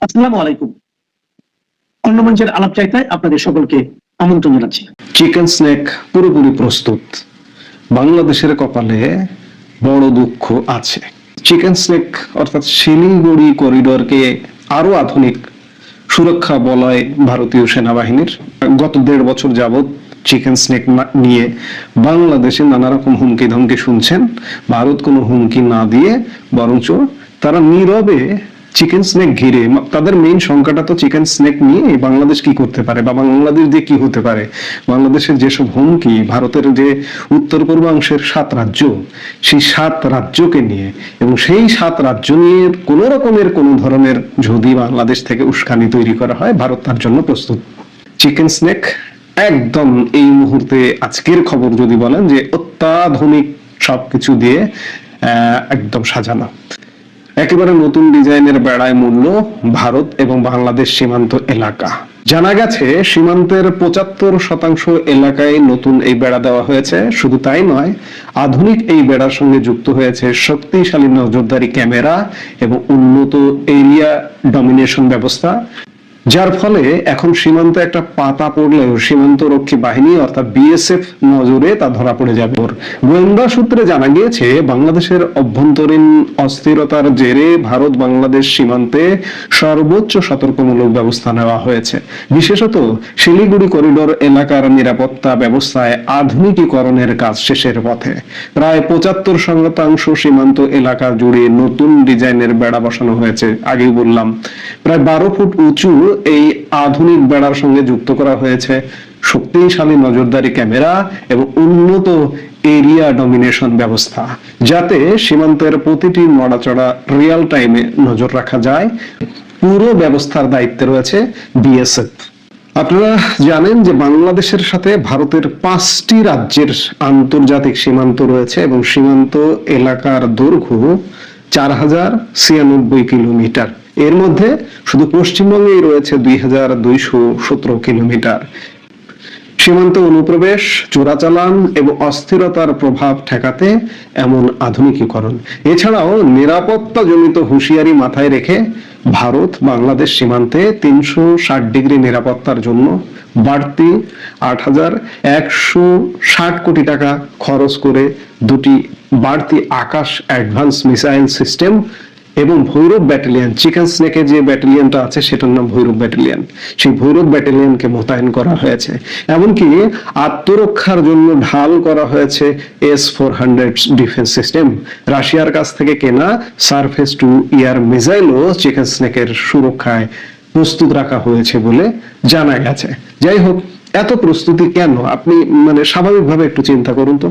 আসসালামু আলাইকুম। অন্য মঞ্চের আলাপ চাইতায় আপনাদের সকলকে আমন্ত্রণ জানাচ্ছি। চিকেন স্নেক পুরোপুরি প্রস্তুত। বাংলাদেশের কপালে বড় দুঃখ আছে। চিকেন স্নেক অর্থাৎ শিলিগুড়ি করিডোরকে আরো আধুনিক সুরক্ষা বলয় ভারতীয় সেনাবাহিনীর। গত 1.5 বছর যাবত চিকেন স্নেক নিয়ে বাংলাদেশে নানা রকম হুমকি ধমকি শুনছেন। ভারত কোনো হুমকি না দিয়ে বরঞ্চ তারা নীরবে চিকেন স্নেক ঘিরে, তাদের মেইন সংখ্যাটা তো চিকেন স্নেক নিয়ে বাংলাদেশ কি করতে পারে বা বাংলাদেশ দিয়ে কি হতে পারে, বাংলাদেশের যেসব হুমকি, ভারতের যে উত্তর পূর্বাংশের 7 রাজ্য, সেই 7 রাজ্যকে নিয়ে এবং সেই 7 রাজ্য নিয়ে কোনো রকমের কোনো ধরনের যদি বাংলাদেশ থেকে উস্কানি তৈরি করা হয়, ভারত তার জন্য প্রস্তুত। চিকেন স্নেক একদম এই মুহূর্তে আজকের খবর যদি বলেন যে অত্যাধুনিক সবকিছু দিয়ে একদম সাজানো, একেবারে নতুন ডিজাইনের বেড়ায় মূল্য ভারত এবং বাংলাদেশ সীমান্ত এলাকা। জানা গেছে সীমান্তের 75% এলাকায় নতুন এই বেড়া দেওয়া হয়েছে। শুধু তাই নয়, আধুনিক এই বেড়ার সঙ্গে যুক্ত হয়েছে শক্তিশালী নজরদারি ক্যামেরা এবং উন্নত এরিয়া ডমিনেশন ব্যবস্থা, যার ফলে এখন সীমান্তে একটা পাতা পড়লেও সীমান্ত রক্ষী বাহিনী অর্থাৎ বিএসএফ নজরে তা ধরা পড়ে যাবে। গোয়েন্দা সূত্রে জানা গিয়েছে বাংলাদেশের অভ্যন্তরীণ অস্থিরতার জেরে ভারত বাংলাদেশ সীমান্তে সর্বোচ্চ সতর্কমূলক ব্যবস্থা নেওয়া হয়েছে। বিশেষত শিলিগুড়ি করিডোর এলাকার নিরাপত্তা ব্যবস্থায় আধুনিকীকরণের কাজ শেষের পথে। প্রায় 75% সীমান্ত এলাকা জুড়ে নতুন ডিজাইনের বেড়া বসানো হয়েছে। আগেই বললাম, প্রায় 12 ফুট উঁচু এই আধুনিক বেড়ার সঙ্গে যুক্ত করা হয়েছে শক্তিশালী নজরদারি ক্যামেরা এবং উন্নত এরিয়া ডমিনেশন ব্যবস্থা, যাতে সীমান্তের প্রতিটি নড়াচড়া রিয়েল টাইমে নজর রাখা যায়। পুরো ব্যবস্থার দায়িত্বে রয়েছে বিএসএফ। আপনারা জানেন যে বাংলাদেশের সাথে ভারতের 5টি রাজ্যের আন্তর্জাতিক সীমান্ত রয়েছে এবং সীমান্ত এলাকার দৈর্ঘ্য 4096 কিলোমিটার। এর মধ্যে শুধু পশ্চিমবঙ্গেই রয়েছে 2217 কিলোমিটার। সীমান্ত অনুপ্রবেশ, চোরাচালান এবং অস্থিরতার প্রভাব ঠেকাতে এমন আধুনিকীকরণ, এছাড়াও নিরাপত্তা জনিত হুঁশিয়ারি মাথায় রেখে ভারত বাংলাদেশ সীমান্তে 360 ডিগ্রি নিরাপত্তার জন্য বাড়তি 8160 কোটি টাকা খরচ করে 2টি বাড়তি আকাশ অ্যাডভান্স মিসাইল সিস্টেম এবং ভৈরব ব্যাটালিয়ন, চিকেন স্নেকের যে ব্যাটালিয়নটা আছে সেটার নাম ভৈরব ব্যাটালিয়ন, সেই ভৈরব ব্যাটালিয়নকে মোতায়েন করা হয়েছে। এমনকি আত্মরক্ষার জন্য ঢাল করা হয়েছে S-400 ডিফেন্স সিস্টেম। রাশিয়ার কাছ থেকে কেনা সারফেস টু এয়ার মিসাইলও চিকেন স্নেকের সুরক্ষায় প্রস্তুত রাখা হয়েছে বলে জানা গেছে। যাই হোক, এত প্রস্তুতি কেন? আপনি স্বাভাবিকভাবে একটু চিন্তা করুন তো।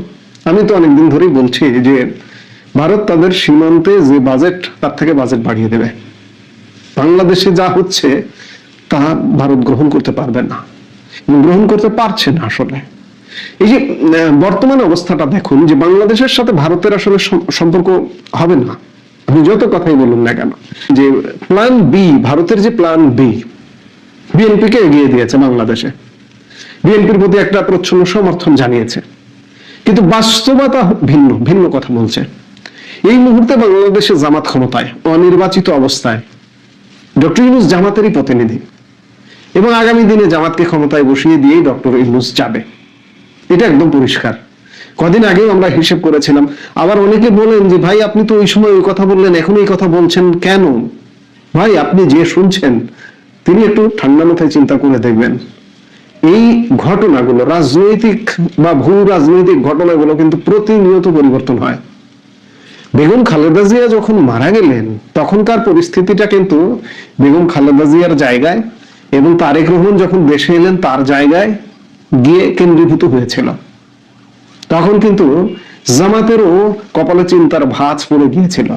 আমি তো অনেকদিন ধরেই বলছি যে ভারত তাদের সীমান্তে যে বাজেট, তার থেকে বাজেট বাড়িয়ে দেবে। বাংলাদেশে যা হচ্ছে তা ভারত গ্রহণ করতে পারবে না, গ্রহণ করতে পারছে না। আসলে এই যে বর্তমান অবস্থাটা দেখুন, যে বাংলাদেশের সাথে ভারতের আসলে সম্পর্ক হবে না, আপনি যত কথাই বলুন না কেন। যে প্ল্যান বি, ভারতের যে প্ল্যান বি, বিএনপিকে এগিয়ে দিয়েছে বাংলাদেশে, বিএনপির প্রতি একটা প্রচ্ছন্ন সমর্থন জানিয়েছে, কিন্তু বাস্তবতা ভিন্ন কথা বলছে। এই মুহূর্তে বাংলাদেশে জামাত ক্ষমতায়, অনির্বাচিত অবস্থায়। ডক্টর ইউনূস জামাতেরই প্রতিনিধি এবং আগামী দিনে জামাতকে ক্ষমতায় বসিয়ে দিয়েই ডক্টর ইউনূস যাবে, এটা একদম পরিষ্কার। কদিন আগেও আমরা হিসেব করেছিলাম। আবার অনেকে বলেন যে ভাই আপনি তো ওই সময় ওই কথা বললেন, এখন এই কথা বলছেন কেন? ভাই, আপনি যে শুনছেন তিনি একটু ঠান্ডা মাথায় চিন্তা করে দেখবেন। এই ঘটনাগুলো, রাজনৈতিক বা ভূ রাজনৈতিক ঘটনাগুলো কিন্তু প্রতিনিয়ত পরিবর্তন হয়। বেগম খালেদা জিয়া যখন মারা গেলেন তখনকার পরিস্থিতিটা কিন্তু বেগম খালেদা জিয়ার জায়গায় এবং তারেক রহমান যখন দেশে এলেন তার জায়গায় গিয়ে কেন্দ্রীভূত হয়েছিল। তখন কিন্তু জামাতেরও কপালে চিন্তার ভাঁজ পড়ে গিয়েছিল।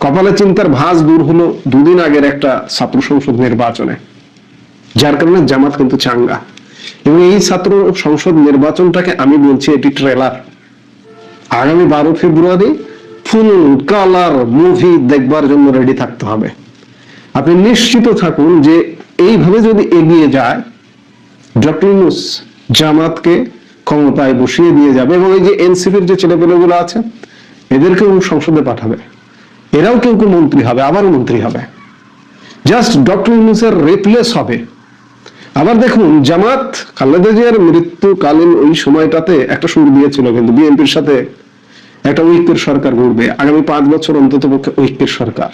কপালে চিন্তার ভাঁজ দূর হলো 2 দিন আগের একটা ছাত্র সংসদ নির্বাচনে, যার কারণে জামাত কিন্তু চাঙ্গা। এবং এই ছাত্র সংসদ নির্বাচনটাকে আমি বলছি এটি ট্রেলার। আগামী 12 ফেব্রুয়ারি ফুল কালার মুভি দেখবার জন্য রেডি থাকতে হবে। আপনি নিশ্চিত থাকুন যে এইভাবে যদি এগিয়ে যায়, ডক্টর ইউনূস জামাতকে ক্ষমতায় বসিয়ে দিয়ে যাবে এবং এই যে এনসিপির যে ছেলেপেলেগুলো আছে এদেরকেও সংসদে পাঠাবে, এরাও কেউ কেউ মন্ত্রী হবে, আবারও মন্ত্রী হবে। জাস্ট ডক্টর ইউনূসের রিপ্লেস হবে। আবার দেখুন, জামাত খালেদা জিয়ার মৃত্যুকালীন ওই সময়টাতে একটা সুর দিয়েছিল কিন্তু বিএনপির সাথে একটা ঐক্যের সরকার গড়বে, আগামী 5 বছর অন্তত পক্ষে ঐক্যের সরকার।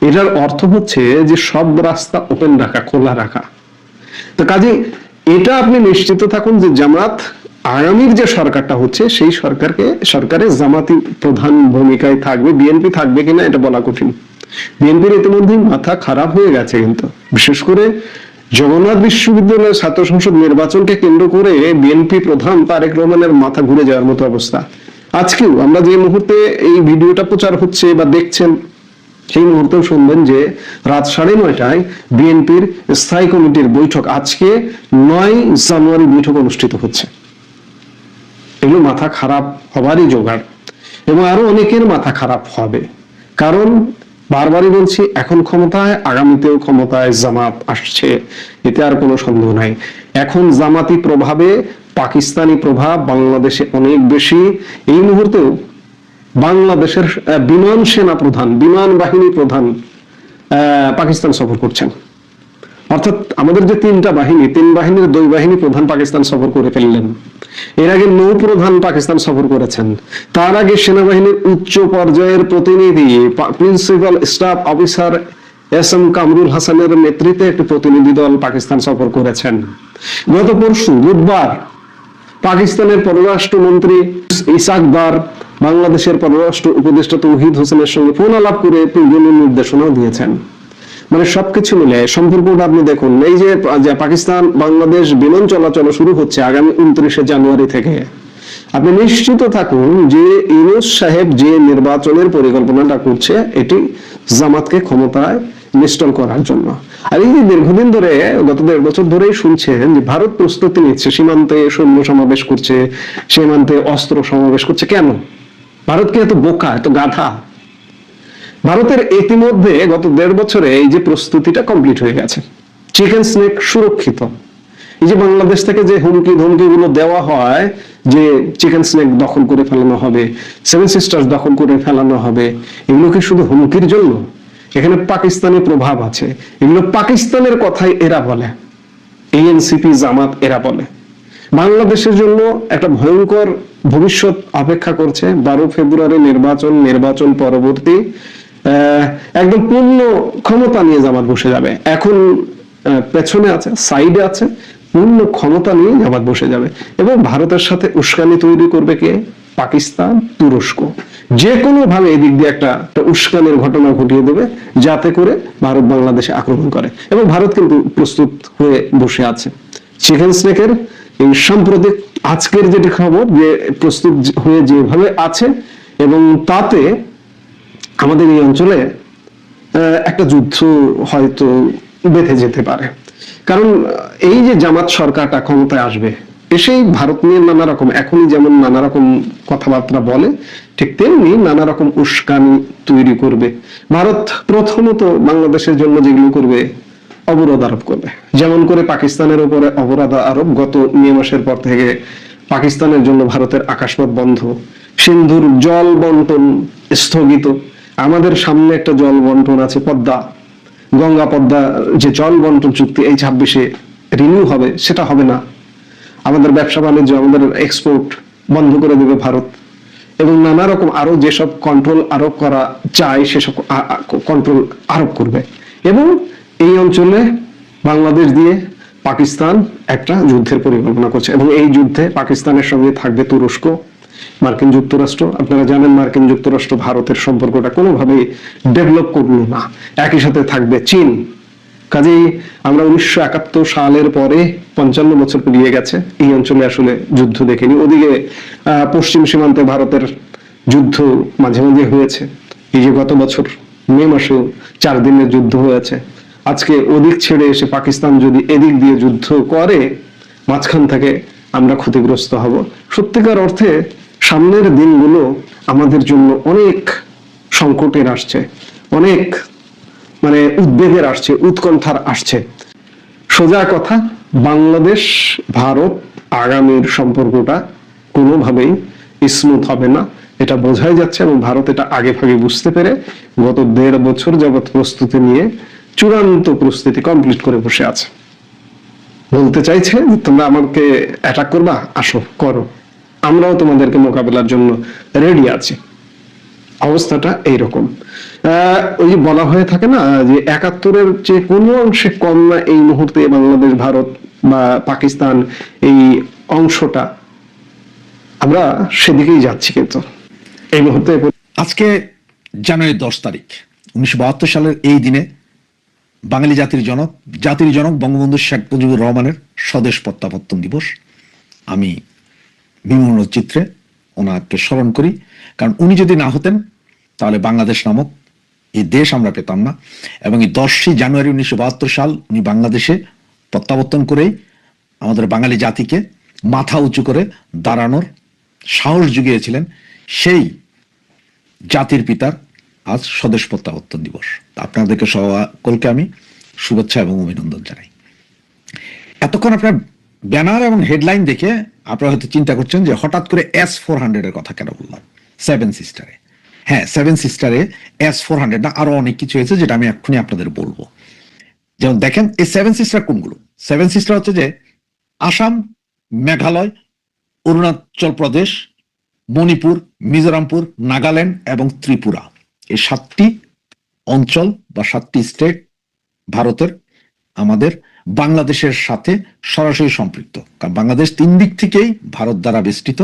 এটার অর্থ হচ্ছে যে সব রাস্তা ওপেন রাখা, খোলা রাখা। তো কাজে এটা আপনি নিশ্চিত থাকুন যে জামাত আগামীর যে সরকারটা হচ্ছে সেই সরকারে জামাতি প্রধান ভূমিকায় থাকবে। বিএনপি থাকবে কিনা এটা বলা কঠিন। বিএনপির ইতিমধ্যেই মাথা খারাপ হয়ে গেছে কিন্তু, বিশেষ করে জগন্নাথ বিশ্ববিদ্যালয়ের ছাত্র সংসদ নির্বাচনকে কেন্দ্র করে বিএনপি প্রধান তারেক রহমানের মাথা ঘুরে যাওয়ার মতো অবস্থা। আজকেও আমরা যে মুহূর্তে এই ভিডিওটা প্রচার হচ্ছে বা দেখছেন, সেই মুহূর্তেও শুনবেন যে রাত 9:30টায় বিএনপির স্থায়ী কমিটির বৈঠক, আজকে 9 জানুয়ারি বৈঠক অনুষ্ঠিত হচ্ছে। এগুলো মাথা খারাপ হবারই জোগাড়, এবং আরো অনেকের মাথা খারাপ হবে। কারণ বারবারই বলছি, এখন ক্ষমতায়, আগামীতেও ক্ষমতায় জামাত আসছে, এতে আর কোনো সন্দেহ নাই। এখন জামাতি প্রভাবে পাকিস্তানি প্রভাব বাংলাদেশে অনেক বেশি। এই মুহূর্তেও বাংলাদেশের বিমান সেনা প্রধান, বিমান বাহিনী প্রধান পাকিস্তান সফর করছেন। অর্থাৎ আমাদের যে 3টা বাহিনী, 3 বাহিনীর 2 বাহিনী প্রধান পাকিস্তান সফর করে ফেললেন। এর আগে নৌ প্রধান পাকিস্তান সফর করেছেন। তার আগে সেনাবাহিনীর উচ্চ পর্যায়ের প্রতিনিধি, principal staff officer SM. Kamrul হাসানের নেতৃত্বে একটি প্রতিনিধি দল পাকিস্তান সফর করেছেন। গত পরশু বুধবার পাকিস্তানের পররাষ্ট্রমন্ত্রী ইসাক দার বাংলাদেশের পররাষ্ট্র উপদেষ্টা তৌহিদ হোসেনের সঙ্গে ফোন আলাপ করে প্রয়োজনীয় নির্দেশনাও দিয়েছেন। মানে সবকিছু মিলে সম্পর্কটা আপনি দেখুন। এই যে পাকিস্তান বাংলাদেশ বিমান চলাচল শুরু হচ্ছে আগামী 29শে জানুয়ারি থেকে, আপনি নিশ্চিত থাকুন যে ইউনূস সাহেব যে নির্বাচনের পরিকল্পনাটা করছে এটি জামাতকে ক্ষমতায় ইনস্টল করার জন্য। আর এই যে দীর্ঘদিন ধরে, গত 1.5 বছর ধরেই শুনছেন যে ভারত প্রস্তুতি নিচ্ছে, সীমান্তে সৈন্য সমাবেশ করছে, সীমান্তে অস্ত্র সমাবেশ করছে। কেন? ভারত কি এত বোকা, এত গাধা? ভারতের ইতিমধ্যে গত 1.5 বছরে এই যে প্রস্তুতিটা কমপ্লিট হয়ে গেছে। চিকেন স্নেক সুরক্ষিত। এই যে বাংলাদেশ থেকে যে হুমকি ধমকি গুলো দেওয়া হয় যে চিকেন স্নেক দখল করে ফেলানো হবে, 7 সিস্টার্স দখল করে ফেলানো হবে, এগুলো কি শুধু হুমকির জন্য? এখানে পাকিস্তানি প্রভাব আছে। এগুলো পাকিস্তানের কথাই এরা বলে, এনসিপি জামাত এরা বলে। বাংলাদেশের জন্য একটা ভয়ঙ্কর ভবিষ্যৎ অপেক্ষা করছে। 12 ফেব্রুয়ারি নির্বাচন পরবর্তী একদম পূর্ণ ক্ষমতা নিয়ে জামাত বসে যাবে। এখন পেছনে আছে, সাইডে আছে, পূর্ণ ক্ষমতা নিয়ে জামাত বসে যাবে। এবং ভারতের সাথে উস্কানি তৈরি করবে কে? পাকিস্তান, তুরস্ক। যে কোনো ভাবে এদিক দিয়ে একটা উস্কানির ঘটনা ঘটিয়ে দেবে, যাতে করে ভারত বাংলাদেশে আক্রমণ করে। এবং ভারত কিন্তু প্রস্তুত হয়ে বসে আছে। চিকেন স্নেকের এই সাম্প্রতিক আজকের যেটি খবর, যে প্রস্তুত হয়ে যেভাবে আছে, এবং তাতে আমাদের এই অঞ্চলে একটা যুদ্ধ হয়তো বেঁধে যেতে পারে। কারণ এই যে জামাত সরকারটা ক্ষমতায় আসবে, এসেই ভারত নিয়ে নানা রকম, এখনই যেমন নানা রকম কথাবার্তা বলে, ঠিক তেমনি নানা রকম উস্কানি তৈরি করবে। ভারত প্রথমত বাংলাদেশের জন্য যেগুলো করবে, অবরোধ আরোপ করবে। যেমন করে পাকিস্তানের উপরে অবরোধ আরোপ, গত মে মাসের পর থেকে পাকিস্তানের জন্য ভারতের আকাশপথ বন্ধ, সিন্ধুর জল বন্টন স্থগিত। আমাদের সামনে একটা জল বন্টন আছে, পদ্মা, গঙ্গা পদ্মা যে জল বন্টন চুক্তি এই 26-এ রিনিউ হবে, সেটা হবে না। আমাদের ব্যবসা বাণিজ্য, আমাদের এক্সপোর্ট বন্ধ করে দেবে ভারত। এবং নানা রকম আরো যেসব কন্ট্রোল আরোপ করা চায় সেসব কন্ট্রোল আরোপ করবে। এবং এই অঞ্চলে বাংলাদেশ দিয়ে পাকিস্তান একটা যুদ্ধের পরিকল্পনা করছে। এবং এই যুদ্ধে পাকিস্তানের সঙ্গে থাকবে তুরস্ক, মার্কিন যুক্তরাষ্ট্র। আপনারা জানেন মার্কিন যুক্তরাষ্ট্র ভারতের সম্পর্কটা কোনোভাবেই ডেভেলপ করলো না। একই সাথে থাকবে চীন। কাজেই আমরা 1971 সালের পরে 55 বছর পেরিয়ে গেছে, এই অঞ্চলে আসলে যুদ্ধ দেখিনি। ওদিকে পশ্চিম সীমান্তে ভারতের যুদ্ধ মাঝে মাঝে হয়েছে। এই যে গত বছর মে মাসেও 4 দিনের যুদ্ধ হয়েছে। আজকে ওদিক ছেড়ে এসে পাকিস্তান যদি এদিক দিয়ে যুদ্ধ করে, মাঝখান থেকে আমরা ক্ষতিগ্রস্ত হব। সত্যিকার অর্থে সামনের দিনগুলো আমাদের জন্য অনেক সংকটের আসছে, অনেক উদ্বেগের আসছে, উৎকণ্ঠার আসছে। সোজা কথা, বাংলাদেশ ভারত আগামীর সম্পর্কটা কোনোভাবেই স্মুথ হবে না। এটা বোঝাই যাচ্ছে, এবং ভারত এটা আগে ভাগে বুঝতে পেরে গত 1.5 বছর যাবৎ প্রস্তুতি নিয়ে চূড়ান্ত প্রস্তুতি কমপ্লিট করে বসে আছে। বলতে চাইছে তোমরা আমাকে অ্যাটাক করবা, আসো করো, আমরাও তোমাদেরকে মোকাবেলার জন্য রেডি আছি। অবস্থাটা এইরকম। ওই যে বলা হয়ে থাকে না যে 71-এর যে কোনো অংশে কম না এই মুহূর্তে বাংলাদেশ, ভারত বা পাকিস্তান এই অংশটা, আমরা সেদিকেই যাচ্ছি। কিন্তু এই মুহূর্তে আজকে জানুয়ারি 10 তারিখ 1972 সালের এই দিনে বাঙালি জাতির জনক বঙ্গবন্ধু শেখ মুজিবুর রহমানের স্বদেশ প্রত্যাবর্তন দিবস। আমি বিভিন্ন চিত্রে ওনাকে স্মরণ করি, কারণ উনি যদি না হতেন তাহলে বাংলাদেশ নামক এই দেশ আমরা পেতাম না। এবং এই 10 জানুয়ারি 1972 সাল উনি বাংলাদেশে প্রত্যাবর্তন করেই আমাদের বাঙালি জাতিকে মাথা উঁচু করে দাঁড়ানোর সাহস জুগিয়েছিলেন। সেই জাতির পিতার আজ স্বদেশ প্রত্যাবর্তন দিবস। আপনাদেরকে সকলকে আমি শুভেচ্ছা এবং অভিনন্দন জানাই। এতক্ষণ আপনার ব্যানার এবং হেডলাইন দেখে আপনারা হয়তো চিন্তা করছেন যে হঠাৎ করে S-400 এর কথা কেন বললাম। 7 সিস্টারে, হ্যাঁ 7 সিস্টারে S-400 না, আরো অনেক কিছু হয়েছে যেটা আমি এক্ষুনি আপনাদের বলবো। যেমন দেখেন এই 7 সিস্টার কোনগুলো। 7 সিস্টার হচ্ছে যে আসাম, মেঘালয়, অরুণাচল প্রদেশ, মণিপুর, মিজোরামপুর, নাগাল্যান্ড এবং ত্রিপুরা, এই 7টি অঞ্চল বা 7টি স্টেট ভারতের আমাদের বাংলাদেশের সাথে সরাসরি সম্পৃক্ত। কারণ বাংলাদেশ 3 দিক থেকেই ভারত দ্বারা বেষ্টিত,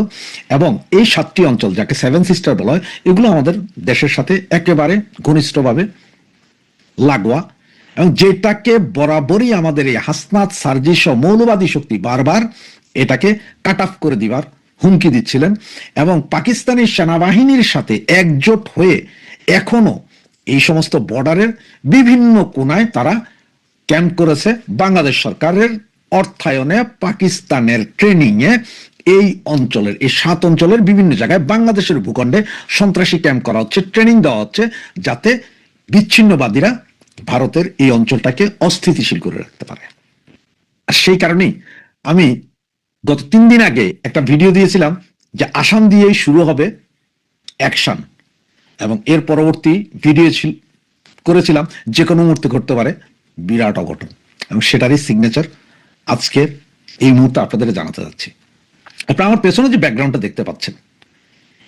এবং এই 7টি অঞ্চল যাকে 7 সিস্টার বলা হয়, এগুলো আমাদের দেশের সাথে একেবারে ঘনিষ্ঠভাবে লাগোয়া, এবং যেটাকে বরাবরই আমাদের এই হাসনাত, সার্জিস ও মৌলবাদী শক্তি বারবার এটাকে কাট অফ করে দিবার হুমকি দিচ্ছিলেন। এবং পাকিস্তানি সেনাবাহিনীর সাথে একজোট হয়ে এখনো এই সমস্ত বর্ডারের বিভিন্ন কোনায় তারা ক্যাম্প করেছে। বাংলাদেশ সরকারের অর্থায়নে, পাকিস্তানের ট্রেনিং এ এই অঞ্চলের, এই 7 অঞ্চলের বিভিন্ন জায়গায় বাংলাদেশের ভূখণ্ডে সন্ত্রাসী ক্যাম্প করা হচ্ছে, ট্রেনিং দেওয়া হচ্ছে, যাতে বিচ্ছিন্নবাদীরা ভারতের এই অঞ্চলটাকে অস্থিতিশীল করে রাখতে পারে। আর সেই কারণেই আমি গত 3 দিন আগে একটা ভিডিও দিয়েছিলাম যে আসাম দিয়েই শুরু হবে অ্যাকশন, এবং এর পরবর্তী ভিডিও করেছিলাম যে কোনো মুহূর্তে ঘটতে পারে বিরাট অঘটন, এবং সেটারই সিগনেচার আজকে এই মুহূর্তে আপনাদের জানাতে যাচ্ছি। আপনারা আমার পেছনে যে ব্যাকগ্রাউন্ডটা দেখতে পাচ্ছেন,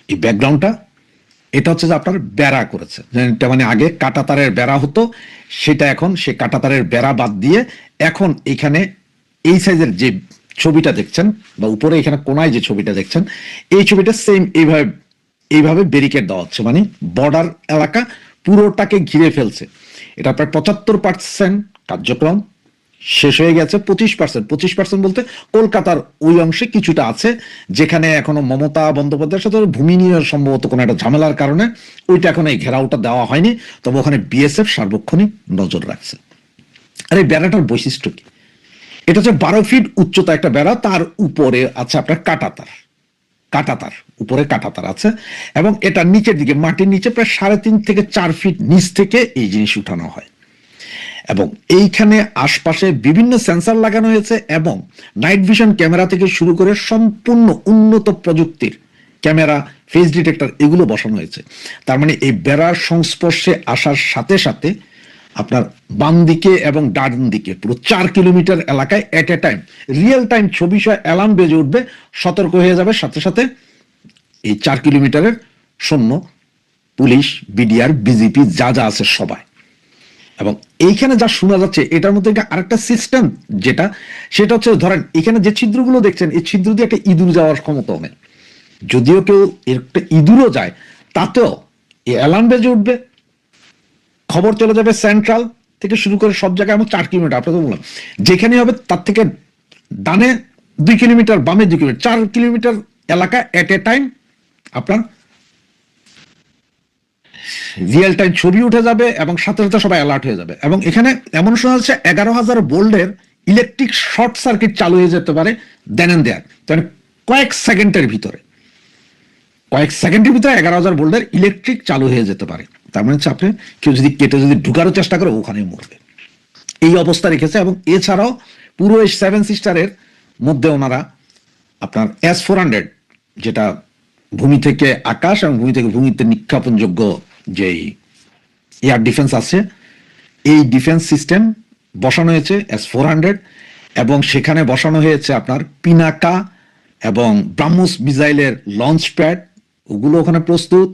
এই ব্যাকগ্রাউন্ডটা এটা হচ্ছে যে আপনার বেড়া করেছে, এটা মানে আগে কাঁটাতারের বেড়া হতো, সেটা এখন সে কাঁটাতারের বেড়া বাদ দিয়ে এখন এখানে এই সাইজের যে ছবিটা দেখছেন বা উপরে এখানে কোনায় যে ছবিটা দেখছেন, এই ছবিটা সেম এইভাবে ব্যারিকেড দেওয়া হচ্ছে, মানে বর্ডার এলাকা পুরোটাকে ঘিরে ফেলছে। এটা প্রায় 75% কার্যক্রম শেষ হয়ে গেছে। 25% বলতে কলকাতার ওই অংশে কিছুটা আছে, যেখানে এখনো মমতা বন্দ্যোপাধ্যায়ের সাথে ভূমি নিয়ে সম্ভবত কোনো একটা ঝামেলার কারণে ওইটা এখন এই ঘেরাওটা দেওয়া হয়নি, তবে ওখানে বিএসএফ সার্বক্ষণিক নজর রাখছে। আর এই বেড়াটার বৈশিষ্ট্য কি? এটা হচ্ছে 12 ফিট উচ্চতা একটা বেড়া, তার উপরে আছে আপনার কাঁটাতার উপরে কাঁটাতার আছে, এবং এটা নিচের দিকে মাটির নিচে প্রায় 3.5 থেকে 4 ফিট নিচ থেকে এই জিনিস উঠানো হয়। এবং এইখানে আশপাশে বিভিন্ন সেন্সর লাগানো হয়েছে, এবং নাইট ভিশন ক্যামেরা থেকে শুরু করে সম্পূর্ণ উন্নত প্রযুক্তির ক্যামেরা, ফেস ডিটেক্টর এগুলো বসানো হয়েছে। তার মানে এই বেড়ার সংস্পর্শে আসার সাথে সাথে আপনার বাম দিকে এবং ডান দিকে পুরো 4 কিলোমিটার এলাকায় এট এ টাইম রিয়েল টাইম ছবি সহ অ্যালার্ম বেজে উঠবে, সতর্ক হয়ে যাবে সাথে সাথে এই 4 কিলোমিটারের সৈন্য, পুলিশ, বিডিআর, বিজেপি যা যা আছে সবাই। এবং এইখানে যা শোনা যাচ্ছে এটার মধ্যে আরেকটা সিস্টেম সেটা হচ্ছে, ধরেন এখানে যে ছিদ্রগুলো দেখছেন, এই ছিদ্র দিয়ে একটা ইঁদুর যাওয়ার ক্ষমতা নেই, যদিও কেউ একটা ইঁদুরও যায় তাতেও এই অ্যালার্ম বেজে উঠবে, খবর চলে যাবে সেন্ট্রাল থেকে শুরু করে সব জায়গায়। আমার 4 কিলোমিটার আপনাদের বললাম, যেখানে হবে তার থেকে ডানে 2 কিলোমিটার, বামে 2 কিলোমিটার, 4 কিলোমিটার এলাকা এট এ টাইম আপনার রিয়েল টাইম ছবি উঠে যাবে, এবং সাথে সাথে সবাই অ্যালার্ট হয়ে যাবে। এবং এখানে এমন শোনা যাচ্ছে 11,000 ভোল্টের ইলেকট্রিক শর্ট সার্কিট চালু হয়ে যেতে পারে দেন এন্ড দেয়ার, মানে কয়েক সেকেন্ডের ভিতরে 11,000 ভোল্টের ইলেকট্রিক চালু হয়ে যেতে পারে। তার মানে হচ্ছে আপনি কেউ যদি কেটে যদি ঢুকারও চেষ্টা করে ওখানেই মরবে, এই অবস্থা রেখেছে। এবং এছাড়াও পুরো এই 7 সিস্টারের মধ্যে ওনারা আপনার S-400 যেটা ভূমি থেকে আকাশ এবং ভূমি থেকে ভূমিতে নিক্ষেপণযোগ্য যেই এয়ার ডিফেন্স আছে, এই ডিফেন্স সিস্টেম বসানো হয়েছে S-400 এবং সেখানে বসানো হয়েছে আপনার পিনাকা এবং ব্রাহ্মস মিসাইলের লঞ্চ প্যাড, ওগুলো ওখানে প্রস্তুত।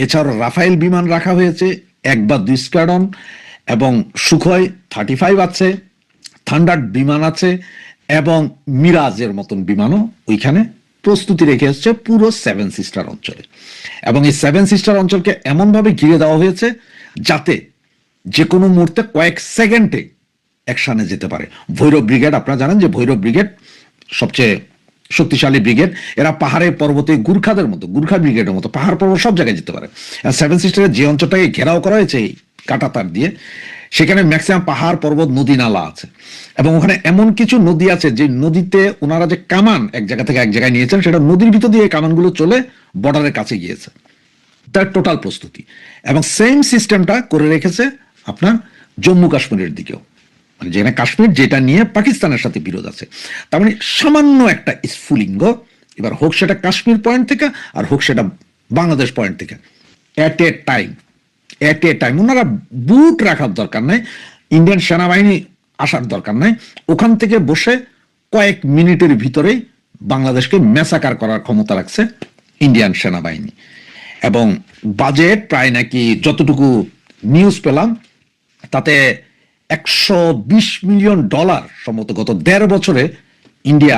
এছাড়াও রাফায়েল বিমান রাখা হয়েছে 1 বা 2 স্কোয়াড্রন, এবং সুখয় 35 আছে, থান্ডার বিমান আছে, এবং মিরাজের মতন বিমানও ওইখানে প্রস্তুতি রেখে এসছে পুরো 7 সিস্টার অঞ্চলে। এবং এই 7 সিস্টার অঞ্চলকে এমনভাবে ঘিরে দেওয়া হয়েছে যাতে যে কোনো মুহূর্তে কয়েক সেকেন্ডে অ্যাকশনে যেতে পারে। ভৈরব ব্রিগেড, আপনারা জানেন যে ভৈরব ব্রিগেড সবচেয়ে শক্তিশালী ব্রিগেড, এরা পাহাড়ে পর্বতে গুর্খাদের মতো, গুর্খা ব্রিগেডের মতো পাহাড় পর্বত সব জায়গায় যেতে পারে। 7 সিস্টারের যে অঞ্চলটাকে ঘেরাও করা হয়েছে এই কাঁটা তার দিয়ে, সেখানে ম্যাক্সিমাম পাহাড় পর্বত নদী নালা আছে, এবং ওখানে এমন কিছু নদী আছে যে নদীতে ওনারা যে কামান এক জায়গা থেকে এক জায়গায় নিয়েছেন, সেটা নদীর ভিতর দিয়ে কামানগুলো চলে বর্ডারের কাছে গিয়েছে। তার টোটাল প্রস্তুতি, এবং সেম সিস্টেমটা করে রেখেছে আপনার জম্মু কাশ্মীরের দিকেও, মানে যেখানে কাশ্মীর, যেটা নিয়ে পাকিস্তানের সাথে বিরোধ আছে। তার মানে সামান্য একটা স্ফুলিঙ্গ, এবার হোক সেটা কাশ্মীর পয়েন্ট থেকে আর হোক সেটা বাংলাদেশ পয়েন্ট থেকে, এট এ টাইম ওনারা বুট রাখার দরকার নাই, ইন্ডিয়ান সেনাবাহিনী আসার দরকার নাই, ওখান থেকে বসে কয়েক মিনিটের ভিতরেই বাংলাদেশকে ম্যাসাকার করার ক্ষমতা রাখছে ইন্ডিয়ান সেনাবাহিনী। এবং বাজেট প্রায় নাকি যতটুকু নিউজ পেলাম তাতে $120 মিলিয়ন সম্ভবত গত 1.5 বছরে ইন্ডিয়া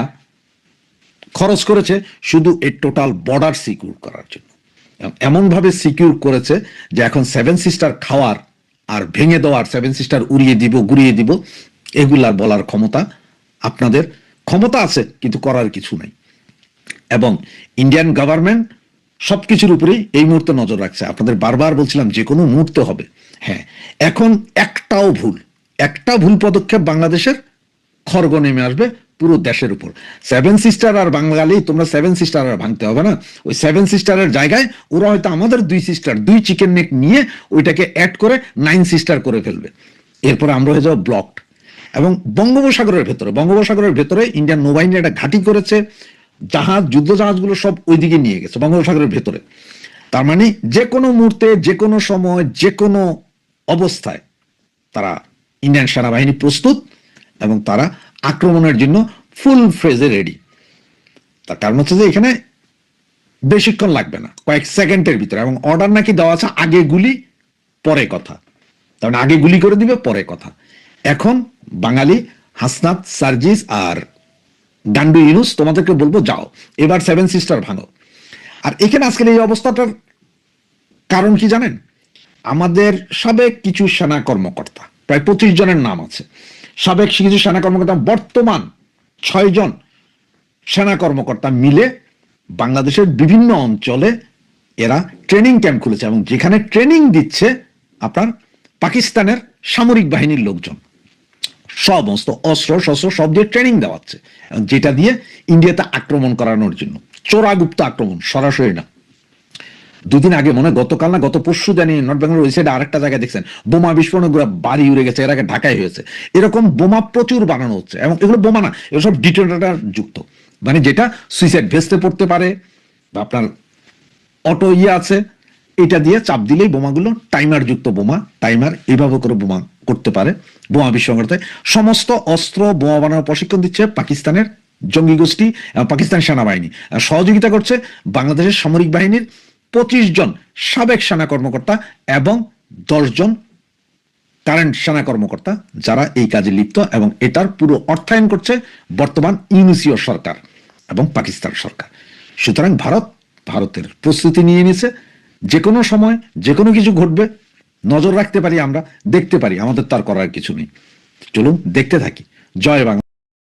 খরচ করেছে শুধু এই টোটাল বর্ডার সিকিউর করার জন্য। এমন ভাবে সিকিউর করেছে যে এখন 7 সিস্টার খাওয়ার আর ভেঙে দেওয়ার, 7 সিস্টার উড়িয়ে দিব, গুড়িয়ে দিব, এগুলার বলার ক্ষমতা আপনাদের ক্ষমতা আছে, কিন্তু করার কিছু নাই। এবং ইন্ডিয়ান গভর্নমেন্ট সবকিছুর উপরেই এই মুহূর্তে নজর রাখছে। আপনাদের বারবার বলছিলাম যে কোনো মুহূর্তে হবে। হ্যাঁ, এখন একটা ভুল পদক্ষেপ বাংলাদেশের খড়গ নেমে আসবে পুরো দেশের উপর। 7 সিস্টার আর বাঙালি, তোমরা 7 সিস্টার আর ভাঙতে হবে না। ওই 7 সিস্টারের জায়গায় ওরা হয়তো আমাদের 2 সিস্টার, 2 চিকেন নেক নিয়ে ওইটাকে অ্যাড করে 9 সিস্টার করে ফেলবে। এরপরে আমরা হয়ে যাবো ব্লকড। এবং বঙ্গোপসাগরের ভেতরে ইন্ডিয়ান নৌবাহিনী একটা ঘাঁটি করেছে, জাহাজ, যুদ্ধ জাহাজগুলো সব ওইদিকে নিয়ে গেছে বঙ্গোপসাগরের ভেতরে। তার মানে যে কোনো মুহূর্তে, যে কোনো সময়, যে কোনো অবস্থায় তারা, ইন্ডিয়ান সেনাবাহিনী প্রস্তুত এবং তারা আক্রমণের জন্য ফুল ফ্রেজে রেডি। তার কারণ হচ্ছে যে এখানে বেশিক্ষণ লাগবে না, কয়েক সেকেন্ডের ভিতরে। এবং অর্ডার নাকি দেওয়া আছে আগে গুলি পরে কথা, তার মানে আগে গুলি করে দিবে পরে কথা। এখন বাঙালি হাসনাত, সার্জিস আর গান্ডু ইউনুস তোমাদেরকে বলবো, যাও এবার 7 সিস্টার ভাঙো। আর এখানে আজকের এই অবস্থাটার কারণ কি জানেন? আমাদের সাবেক কিছু সেনা কর্মকর্তা, প্রায় 25 জনের নাম আছে, সাবেক কিছু সেনা কর্মকর্তা, বর্তমান 6 জন সেনা কর্মকর্তা মিলে বাংলাদেশের বিভিন্ন অঞ্চলে এরা ট্রেনিং ক্যাম্প খুলেছে, এবং যেখানে ট্রেনিং দিচ্ছে আপনার পাকিস্তানের সামরিক বাহিনীর লোকজন, সমস্ত অস্ত্র শস্ত্র সব দিয়ে ট্রেনিং দেওয়াচ্ছে, যেটা দিয়ে ইন্ডিয়াতে আক্রমণ করানোর জন্য। চোরাগুপ্ত আক্রমণ, সরাসরি না। দুদিন আগে মনে গতকাল না গত পরশু জানি নর্থ বেঙ্গল ওই সাইডে আরেকটা জায়গায় দেখছেন বোমা বিস্ফোরণ, বাড়ি উড়ে গেছে, এর আগে ঢাকায় হয়েছে। এরকম বোমা প্রচুর বানানো হচ্ছে, এবং এগুলো বোমা না, এগুলো সব ডিটোনেটর যুক্ত, মানে যেটা সুইসাইড ভেস্টে পড়তে পারে, বা আপনার অটো আছে, এটা দিয়ে চাপ দিলেই বোমাগুলো টাইমার যুক্ত বোমা, টাইমার এইভাবে করে বোমা করতে পারে, বোমা বিস্ফোরণ করতে। সমস্ত অস্ত্র বোমা বানানোর প্রশিক্ষণ দিচ্ছে পাকিস্তানের জঙ্গি গোষ্ঠী এবং পাকিস্তান সেনাবাহিনী। সহযোগিতা করছে বাংলাদেশের সামরিক বাহিনীর 25 জন সাবেক সেনা কর্মকর্তা এবং 10 জন কারেন্ট সেনা কর্মকর্তা, যারা এই কাজে লিপ্ত, এবং এটার পুরো অর্থায়ন করছে বর্তমান ইউনিসীয় সরকার এবং পাকিস্তান সরকার। সুতরাং ভারতের প্রস্তুতি নিয়ে নিয়েছে, যে কোনো সময় যে কোনো কিছু ঘটবে, নজর রাখতে পারি আমরা, দেখতে পারি, আমাদের তার করার কিছু নেই। চলুন দেখতে থাকি। জয় বাংলা।